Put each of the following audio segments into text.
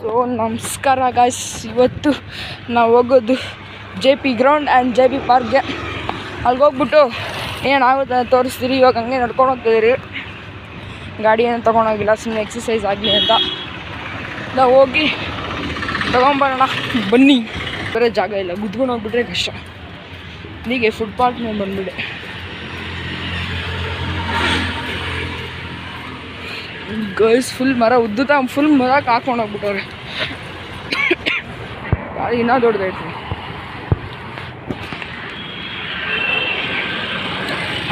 So ನಮಸ್ಕಾರ guys, ಇವತ್ತು ನಾವು ಹೋಗೋದು JP ಗ್ರೌಂಡ್ ಆ್ಯಂಡ್ JP ಪಾರ್ಕ್ಗೆ. ಅಲ್ಲಿಗೆ ಹೋಗ್ಬಿಟ್ಟು ಏನಾಗುತ್ತೆ ತೋರಿಸ್ತೀರಿ. ಇವಾಗ ಹಂಗೆ ನಡ್ಕೊಂಡು ಹೋಗ್ತಿದ್ದೀರಿ, ಗಾಡಿ ಏನು ತೊಗೊಂಡೋಗಿಲ್ಲ, ಸುಮ್ಮನೆ ಎಕ್ಸಸೈಸ್ ಆಗಲಿ ಅಂತ. ನಾವು ಹೋಗಿ ತೊಗೊಂಬರೋಣ ಬನ್ನಿ. ಬೇರೆ ಜಾಗ ಇಲ್ಲ, ಗುದ್ಕೊಂಡು ಹೋಗ್ಬಿಟ್ರೆ ಕಷ್ಟ. ಹೀಗೆ ಫುಟ್ಪಾತ್ ಮೇಲೆ ಬಂದ್ಬಿಡೆ. ಗರ್ಲ್ಸ್ ಫುಲ್ ಮರ ಉದ್ದುತ್ತ ಫುಲ್ ಮರಕ್ಕೆ ಹಾಕೊಂಡು ಹೋಗ್ಬಿಟ್ಟವ್ರೆ. ಗಾಡಿ ಇನ್ನೂ ದೊಡ್ಡದೈತಿ.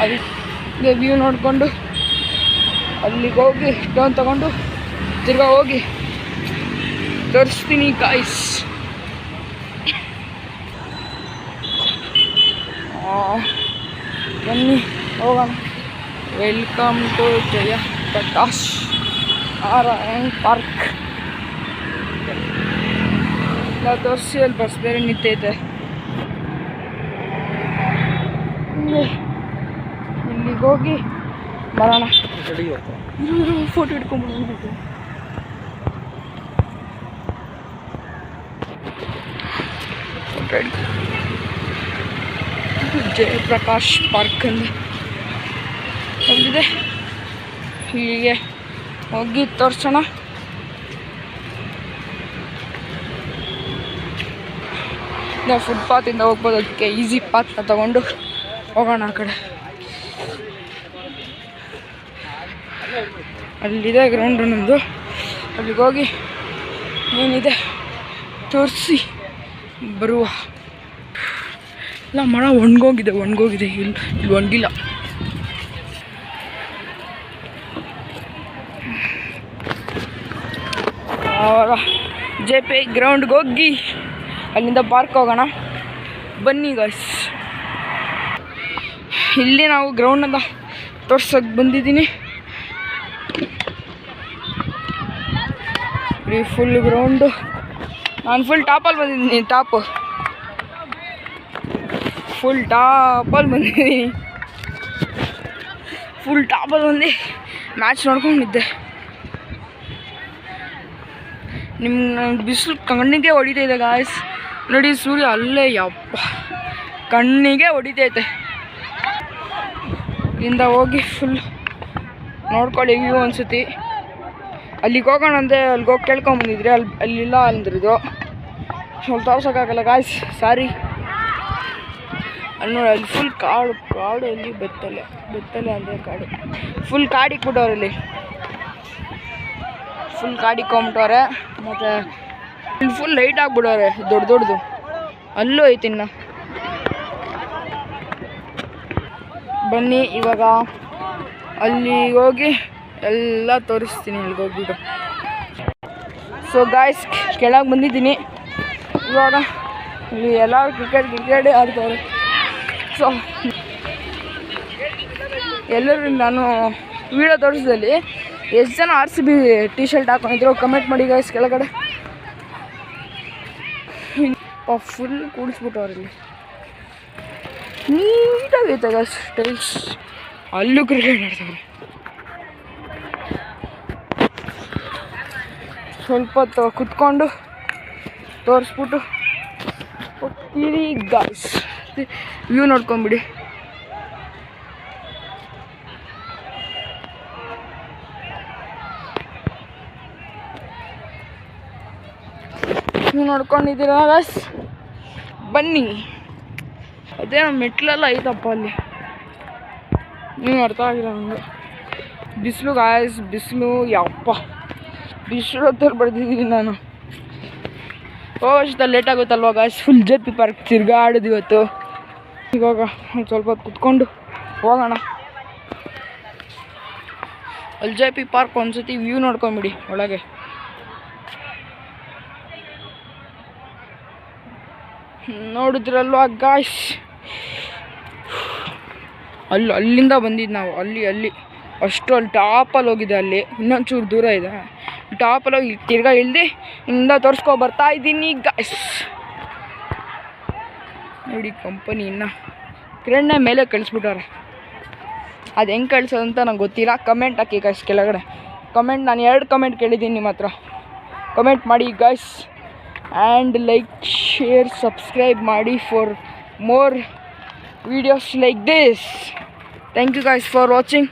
ಅದಕ್ಕೆ ವ್ಯೂ ನೋಡಿಕೊಂಡು ಅಲ್ಲಿಗೆ ಹೋಗಿ ಟರ್ನ್ ತಗೊಂಡು ತಿರ್ಗಾ ಹೋಗಿ ತೋರಿಸ್ತೀನಿ ಗಾಯ್ಸ್. ಬನ್ನಿ ಹೋಗೋಣ. Welcome to Jayaprakash Narayan park. ನಾವು ತೋರಿಸಿ ಅಲ್ಲಿ ಬಸ್ ಬೇರೆ ನಿಂತೈತೆ. ಇಲ್ಲಿಗೆ ಹೋಗಿ ಬರೋಣ. ಫೋಟೋ ಹಿಡ್ಕೊಂಡ್ಬಿಡೋಣ. ಜಯಪ್ರಕಾಶ್ ಪಾರ್ಕ್ ಅಂತ ಬಂದಿದೆ. ಹೀಗೆ ಹೋಗಿ ತೋರಿಸೋಣ. ನಾವು ಫುಟ್ಪಾತಿಂದ ಹೋಗ್ಬೋದು, ಅದಕ್ಕೆ ಈಸಿ ಪಾತ್ನ ತಗೊಂಡು ಹೋಗೋಣ. ಆ ಕಡೆ ಅಲ್ಲಿದೆ ಗ್ರೌಂಡು ನಮ್ಮದು. ಅಲ್ಲಿಗೆ ಹೋಗಿ ಏನಿದೆ ತೋರಿಸಿ ಬರುವ. ಇಲ್ಲ ಮರ ಒಣಗೋಗಿದೆ ಇಲ್ಲಿ ಒಣಗಿಲ್ಲ. ಆವಾಗ JP ಗ್ರೌಂಡ್ಗೆ ಹೋಗಿ ಅಲ್ಲಿಂದ ಪಾರ್ಕ್ ಹೋಗೋಣ ಬನ್ನಿ ಗಾಯ್ಸ್. ಇಲ್ಲಿ ನಾವು ಗ್ರೌಂಡನ್ನ ತೋರ್ಸೋಕೆ ಬಂದಿದ್ದೀನಿ. Full ground. ನಾನು ಫುಲ್ ಟಾಪಲ್ಲಿ ಬಂದಿದ್ದೀನಿ. ಫುಲ್ ಟಾಪಲ್ಲಿ ಬಂದು ಮ್ಯಾಚ್ ನೋಡ್ಕೊಂಡಿದ್ದೆ. ನಿಮ್ಮ ಬಿಸಿಲು ಕಣ್ಣಿಗೆ ಹೊಡಿತೈತೆ ಗಾಯ್ಸ್. ನೋಡಿ ಸೂರ್ಯ ಅಲ್ಲೇ, ಯಪ್ಪ ಕಣ್ಣಿಗೆ ಹೊಡಿತೈತೆ. ಇಲ್ಲಿಂದ ಹೋಗಿ ಫುಲ್ ನೋಡ್ಕೊಳ್ಳಿ ವ್ಯೂ ಅನ್ಸುತ್ತೆ. ಅಲ್ಲಿಗೆ ಹೋಗೋಣ ಅಂದೆ, ಅಲ್ಲಿಗೆ ಹೋಗಿ ಕೇಳ್ಕೊಂಬಂದಿದ್ರಿ, ಅಲ್ಲಿಲ್ಲ ಅಂದ್ರದು. ಸ್ವಲ್ಪ ತೋರ್ಸೋಕ್ಕಾಗಲ್ಲ ಗಾಯ್ಸ್, ಸಾರಿ. ಅಲ್ಲಿ ನೋಡಿ, ಅಲ್ಲಿ ಫುಲ್ ಕಾಡು ಅಲ್ಲಿ ಬೆತ್ತಲೆ ಅಂದರೆ ಕಾಡು. ಫುಲ್ ಕಾಡಿಕ್ಬಿಟ್ಟವ್ರೆ ಇಲ್ಲಿ, ಫುಲ್ ಕಾಡಿಕ್ಕೊಂಬಿಟ್ಟವ್ರೆ. ಮತ್ತು ಇಲ್ಲಿ ಫುಲ್ ಲೈಟ್ ಆಗಿಬಿಟ್ಟವ್ರೆ ದೊಡ್ಡದು. ಅಲ್ಲೂ ಐತಿ ಇನ್ನು. ಬನ್ನಿ ಇವಾಗ ಅಲ್ಲಿಗೆ ಹೋಗಿ ಎಲ್ಲ ತೋರಿಸ್ತೀನಿ. ಅಲ್ಲಿಗೆ ಹೋಗ್ಬಿಟ್ಟು ಸೊ ಗಾಯ್ಸ್ ಕೆಳಗೆ ಬಂದಿದ್ದೀನಿ. ಇವಾಗ ಇಲ್ಲಿ ಎಲ್ಲರೂ ಕ್ರಿಕೆಟೇ ಆಡ್ತಾರೆ. ಸೊ ಎಲ್ಲರೂ ನಾನು ವಿಡಿಯೋ ತೋರಿಸಿದಲ್ಲಿ ಎಷ್ಟು ಜನ RCB ಟಿ ಶರ್ಟ್ ಹಾಕೊಂಡಿದ್ರು ಕಮೆಂಟ್ ಮಾಡಿ ಗಾಯ್ಸ್ ಕೆಳಗಡೆ. ಫುಲ್ ಕೂಡಿಸ್ಬಿಟ್ಟವ್ರು ಇಲ್ಲಿ, ನೀಟಾಗೈತೆ ಗಾಯ್ಸ್ ಟೈಲ್ಸ್. ಅಲ್ಲೂ ಕ್ರಿಕೆಟ್ ಆಡ್ತಾರೆ. ಸ್ವಲ್ಪ ಹೊತ್ತು ಕುತ್ಕೊಂಡು ತೋರಿಸ್ಬಿಟ್ಟು ಹೋಗ್ತೀವಿ ಗಾಯ್ಸ್. ವ್ಯೂ ನೋಡ್ಕೊಂಬಿಡಿ. ನೀವು ನೋಡ್ಕೊಂಡಿದ್ದೀರ ಗಾಯ್ಸ್, ಬನ್ನಿ. ಅದೇನೋ ಮೆಟ್ಲೆಲ್ಲ ಐತಪ್ಪ ಅಲ್ಲಿ, ನೀವು ಅರ್ಥ ಆಗಿಲ್ಲ ನನಗೆ. ಬಿಸಿಲು ಗಾಯ್ಸ್, ಬಿಸಿಲು ಯಪ್ಪ. ಬಿಸಿಲು ಹೊತ್ತಲ್ಲಿ ಬರ್ತಿದ್ದೀನಿ ನಾನು. ಹೋಗೋಷ್ಟು ಲೇಟ್ ಆಗುತ್ತಲ್ವ ಗಾಯ್ಸ್. ಫುಲ್ JP ಪಾರ್ಕ್ ತಿರ್ಗಾಡಿದ್ವಿ ಇವತ್ತು. ಇವಾಗ ಒಂದು ಸ್ವಲ್ಪ ಹೊತ್ತು ಕುತ್ಕೊಂಡು ಹೋಗೋಣ. ಅಲ್ಲಿ JP ಪಾರ್ಕ್ ಒಂದ್ಸತಿ ವ್ಯೂ ನೋಡ್ಕೊಂಬಿಡಿ ಒಳಗೆ. ನೋಡಿದ್ರಲ್ವ ಗಾಯ್ಸ್, ಅಲ್ಲಿಂದ ಬಂದಿದ್ದು ನಾವು. ಅಲ್ಲಿ ಅಷ್ಟು ಅಲ್ಲಿ ಟಾಪಲ್ಲಿ ಹೋಗಿದೆ. ಅಲ್ಲಿ ಇನ್ನೊಂಚೂರು ದೂರ ಇದೆ. ಟಾಪಲ್ಲಿ ಹೋಗಿ ತಿರ್ಗಾ ಇಳ್ದು ಇಂದ ಬರ್ತಾ ಇದ್ದೀನಿ ಗಾಯ್ಸ್. ನೋಡಿ ಕಂಪನಿ ಇನ್ನು ಕಿರಣೆ ಮೇಲೆ ಕಳಿಸ್ಬಿಟ್ಟವ್ರೆ. ಅದು ಹೆಂಗೆ ಕಳಿಸೋದಂತ ನಂಗೆ ಗೊತ್ತಿಲ್ಲ. ಕಮೆಂಟ್ ಹಾಕಿ ಗಾಯ್ಸ್ ಕೆಳಗಡೆ. ಕಮೆಂಟ್ ನಾನು 2 ಕಮೆಂಟ್ ಕೇಳಿದ್ದೀನಿ ನಿಮ್ಮ ಹತ್ರ. ಕಮೆಂಟ್ ಮಾಡಿ guys. And like, share, subscribe ಮಾಡಿ for more videos like this. Thank you guys for watching.